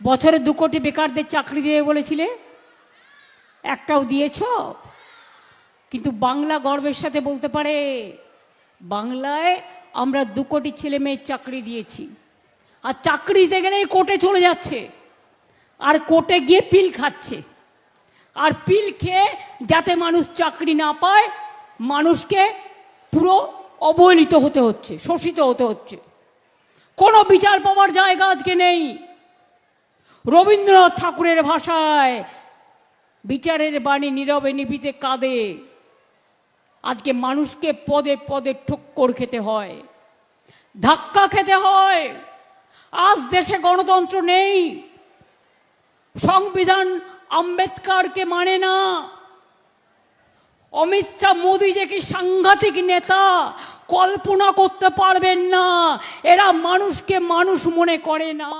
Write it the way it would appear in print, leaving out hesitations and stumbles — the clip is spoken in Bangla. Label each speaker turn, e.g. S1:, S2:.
S1: বছরে 2 কোটি বেকারদের চাকরি দিয়ে বলেছিলে, একটাও দিয়েছ? কিন্তু বাংলা গর্বের সাথে বলতে পারে বাংলায় আমরা 2 কোটি ছেলে মেয়ের চাকরি দিয়েছি। আর চাকরি দিতে গেলেই কোর্টে চলে যাচ্ছে, আর কোর্টে গিয়ে পিল খাচ্ছে। আর পিল খেয়ে যাতে মানুষ চাকরি না পায়, মানুষকে পুরো অবহেলিত হতে হচ্ছে, শোষিত হতে হচ্ছে। কোনো বিচার পাওয়ার জায়গা আজকে নেই। রবীন্দ্রনাথ ঠাকুরের ভাষায় বিচারের বাণী নীরবে নিভৃতে কাঁদে। আজকে মানুষকে পদে পদে ঠক্কর খেতে হয়, ধাক্কা খেতে হয়। আজ দেশে গণতন্ত্র নেই। সংবিধান আম্বেদকরকে মানে না। অমিত শাহ, মোদী যে কি সাংঘাতিক নেতা কল্পনা করতে পারবেন না। এরা মানুষকে মানুষ মনে করে না।